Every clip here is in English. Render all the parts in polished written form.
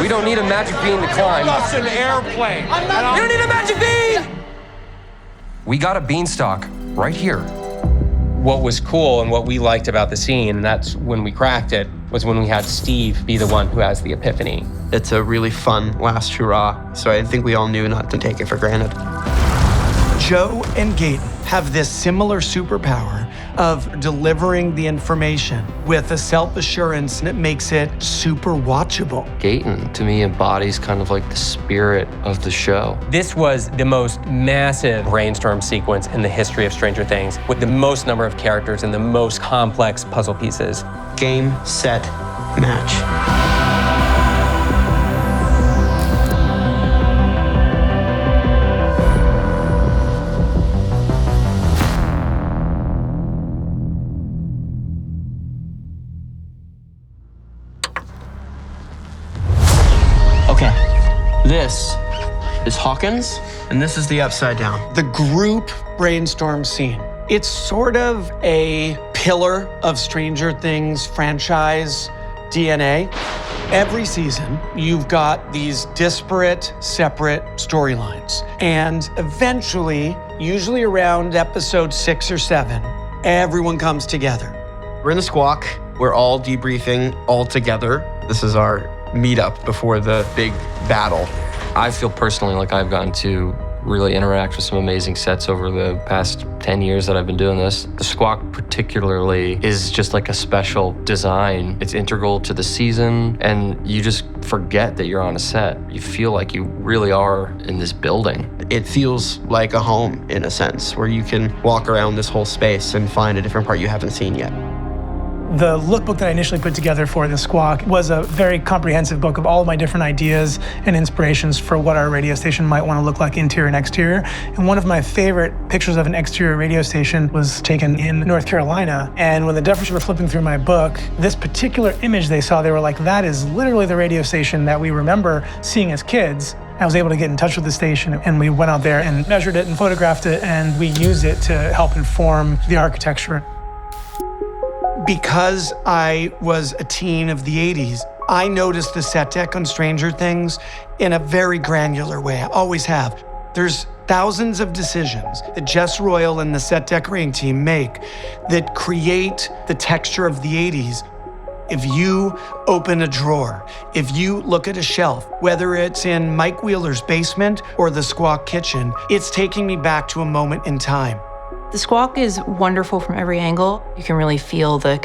We don't need a magic bean to climb. Just an airplane. You don't need a magic bean! We got a beanstalk right here. What was cool and what we liked about the scene, and that's when we cracked it, was when we had Steve be the one who has the epiphany. It's a really fun last hurrah, so I think we all knew not to take it for granted. Joe and Gaten have this similar superpower of delivering the information with a self-assurance that makes it super watchable. Gaten, to me, embodies kind of like the spirit of the show. This was the most massive brainstorm sequence in the history of Stranger Things, with the most number of characters and the most complex puzzle pieces. Game, set, match. This is Hawkins, and this is the Upside Down. The group brainstorm scene. It's sort of a pillar of Stranger Things franchise DNA. Every season, you've got these disparate, separate storylines. And eventually, usually around episode 6 or 7, everyone comes together. We're in the squawk. We're all debriefing all together. This is our meetup before the big battle. I feel personally like I've gotten to really interact with some amazing sets over the past 10 years that I've been doing this. The squawk particularly is just like a special design. It's integral to the season, and you just forget that you're on a set. You feel like you really are in this building. It feels like a home in a sense, where you can walk around this whole space and find a different part you haven't seen yet. The lookbook that I initially put together for the Squawk was a very comprehensive book of all of my different ideas and inspirations for what our radio station might want to look like, interior and exterior. And one of my favorite pictures of an exterior radio station was taken in North Carolina. And when the Duffers were flipping through my book, this particular image they saw, they were like, that is literally the radio station that we remember seeing as kids. I was able to get in touch with the station, and we went out there and measured it and photographed it, and we used it to help inform the architecture. Because I was a teen of the 80s, I noticed the set deck on Stranger Things in a very granular way. I always have. There's thousands of decisions that Jess Royal and the set decorating team make that create the texture of the 80s. If you open a drawer, if you look at a shelf, whether it's in Mike Wheeler's basement or the Squawk kitchen, it's taking me back to a moment in time. The Squawk is wonderful from every angle. You can really feel the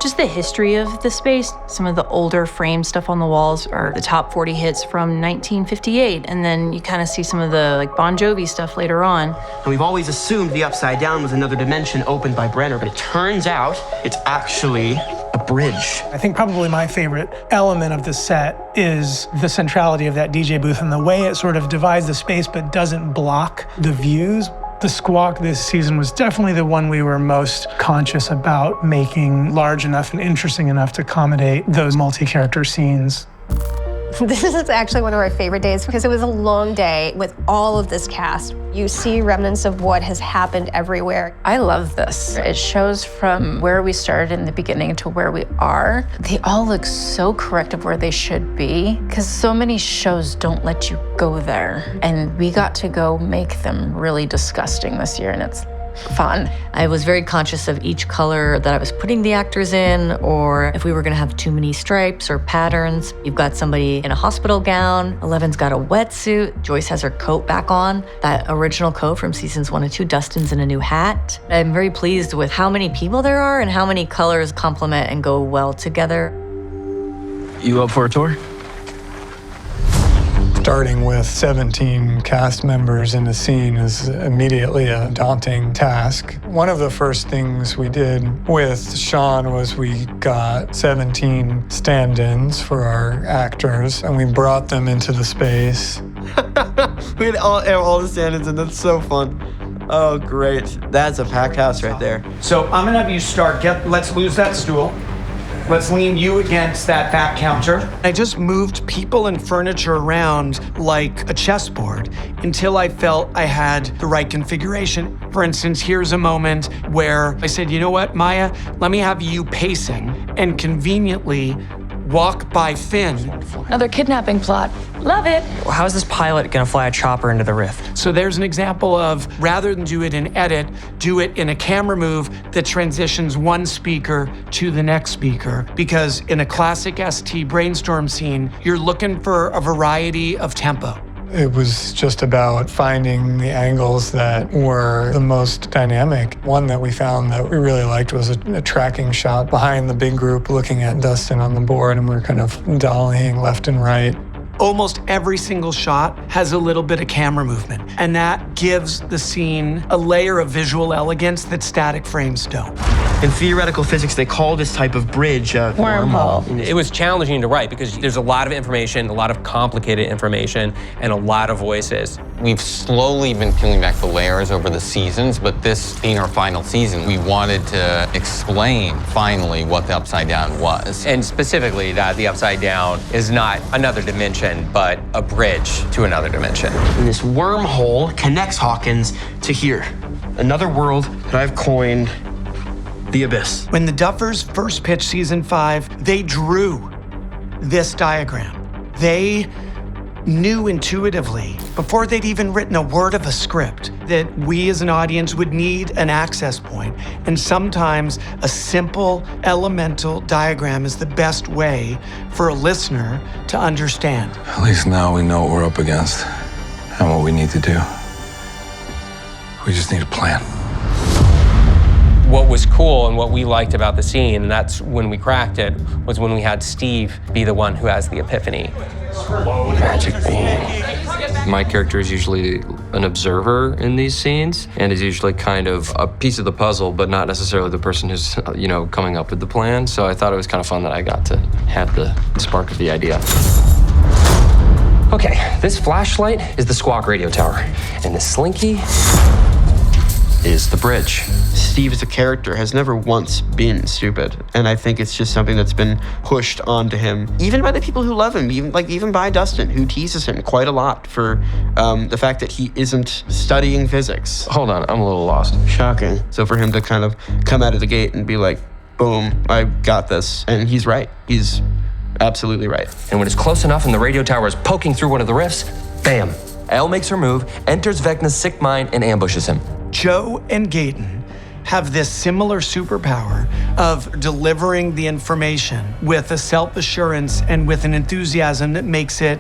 just the history of the space. Some of the older frame stuff on the walls are the top 40 hits from 1958. And then you kind of see some of the Bon Jovi stuff later on. And we've always assumed the Upside Down was another dimension opened by Brenner, but it turns out it's actually a bridge. I think probably my favorite element of the set is the centrality of that DJ booth and the way it sort of divides the space but doesn't block the views. The Squawk this season was definitely the one we were most conscious about making large enough and interesting enough to accommodate those multi-character scenes. This is actually one of our favorite days because it was a long day with all of this cast. You see remnants of what has happened everywhere. I love this. It shows from where we started in the beginning to where we are. They all look so correct of where they should be because so many shows don't let you go there. And we got to go make them really disgusting this year, and it's fun. I was very conscious of each color that I was putting the actors in, or if we were gonna have too many stripes or patterns. You've got somebody in a hospital gown, Eleven's got a wetsuit, Joyce has her coat back on, that original coat from seasons 1 and 2, Dustin's in a new hat. I'm very pleased with how many people there are and how many colors complement and go well together. You up for a tour? Starting with 17 cast members in the scene is immediately a daunting task. One of the first things we did with Sean was we got 17 stand-ins for our actors, and we brought them into the space. We had all the stand-ins, and that's so fun. Oh, great. That's a packed house right there. So I'm gonna have you start. Let's lose that stool. Let's lean you against that back counter. I just moved people and furniture around like a chessboard until I felt I had the right configuration. For instance, here's a moment where I said, you know what, Maya, let me have you pacing. And conveniently, walk by Finn. Another kidnapping plot. Love it. How is this pilot gonna fly a chopper into the rift? So there's an example of, rather than do it in edit, do it in a camera move that transitions one speaker to the next speaker. Because in a classic ST brainstorm scene, you're looking for a variety of tempo. It was just about finding the angles that were the most dynamic. One that we found that we really liked was a tracking shot behind the big group looking at Dustin on the board, and we're kind of dollying left and right. Almost every single shot has a little bit of camera movement, and that gives the scene a layer of visual elegance that static frames don't. In theoretical physics, they call this type of bridge a Wormhole. It was challenging to write because there's a lot of information, a lot of complicated information, and a lot of voices. We've slowly been peeling back the layers over the seasons, but this being our final season, we wanted to explain finally what the Upside Down was. And specifically that the Upside Down is not another dimension, but a bridge to another dimension. And this wormhole connects Hawkins to here. Another world that I've coined the Abyss. When the Duffers first pitched season 5, they drew this diagram. They knew intuitively, before they'd even written a word of a script, that we as an audience would need an access point. And sometimes a simple elemental diagram is the best way for a listener to understand. At least now we know what we're up against and what we need to do. We just need a plan. What was cool and what we liked about the scene, and that's when we cracked it, was when we had Steve be the one who has the epiphany. Magic beam. My character is usually an observer in these scenes and is usually kind of a piece of the puzzle, but not necessarily the person who's, coming up with the plan. So I thought it was kind of fun that I got to have the spark of the idea. Okay, this flashlight is the Squawk radio tower, and the slinky is the bridge. Steve as a character has never once been stupid, and I think it's just something that's been pushed onto him, even by the people who love him, even by Dustin, who teases him quite a lot for the fact that he isn't studying physics. Hold on, I'm a little lost. Shocking. So for him to kind of come out of the gate and be like, boom, I got this, and he's right. He's absolutely right. And when it's close enough and the radio tower is poking through one of the rifts, bam! Elle makes her move, enters Vecna's sick mind, and ambushes him. Joe and Gaten have this similar superpower of delivering the information with a self-assurance and with an enthusiasm that makes it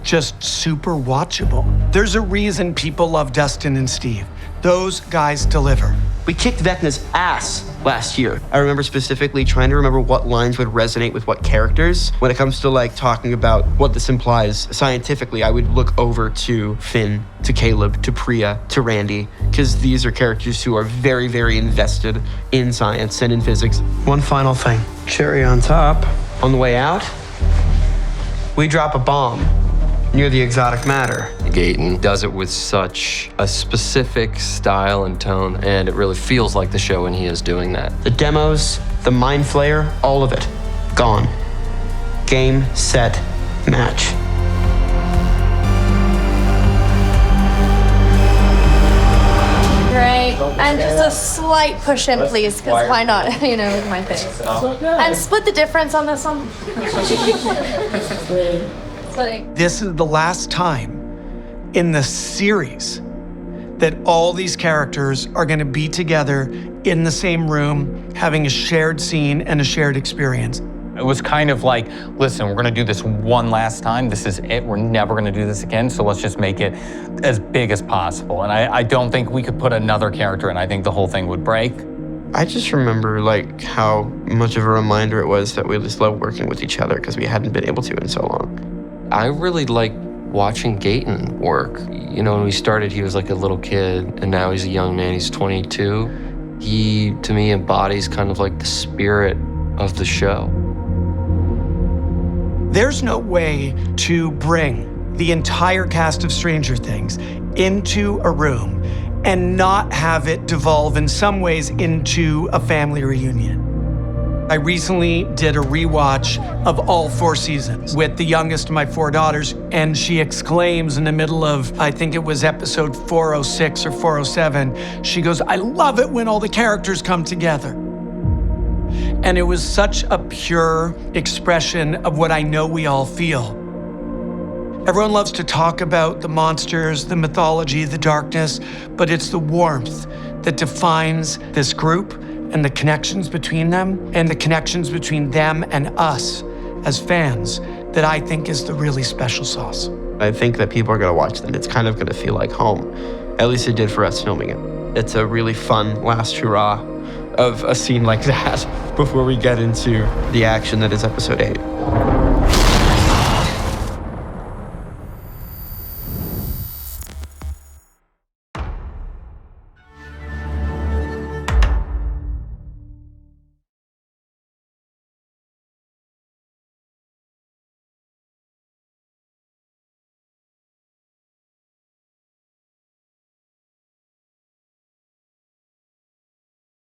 just super watchable. There's a reason people love Dustin and Steve. Those guys deliver. We kicked Vecna's ass last year. I remember specifically trying to remember what lines would resonate with what characters. When it comes to talking about what this implies scientifically, I would look over to Finn, to Caleb, to Priya, to Randy, because these are characters who are very, very invested in science and in physics. One final thing, cherry on top. On the way out, we drop a bomb near the exotic matter. Gaten does it with such a specific style and tone, and it really feels like the show when he is doing that. The demos, the Mind Flayer, all of it, gone. Game, set, match. Great. And just a slight push in, please, because why not? My thing. And split the difference on this one. This is the last time in the series that all these characters are going to be together in the same room, having a shared scene and a shared experience. It was kind of like, listen, we're gonna do this one last time. This is it. We're never gonna do this again. So let's just make it as big as possible. And I don't think we could put another character in. I think the whole thing would break. I just remember how much of a reminder it was that we just loved working with each other because we hadn't been able to in so long. I really like watching Gaten work. When we started, he was like a little kid, and now he's a young man. He's 22. He, to me, embodies kind of like the spirit of the show. There's no way to bring the entire cast of Stranger Things into a room and not have it devolve in some ways into a family reunion. I recently did a rewatch of all 4 seasons with the youngest of my 4 daughters, and she exclaims in the middle of, I think it was episode 406 or 407, she goes, "I love it when all the characters come together." And it was such a pure expression of what I know we all feel. Everyone loves to talk about the monsters, the mythology, the darkness, but it's the warmth that defines this group and the connections between them and the connections between them and us as fans that I think is the really special sauce. I think that people are gonna watch that. It's kind of gonna feel like home. At least it did for us filming it. It's a really fun last hurrah of a scene like that before we get into the action that is episode 8.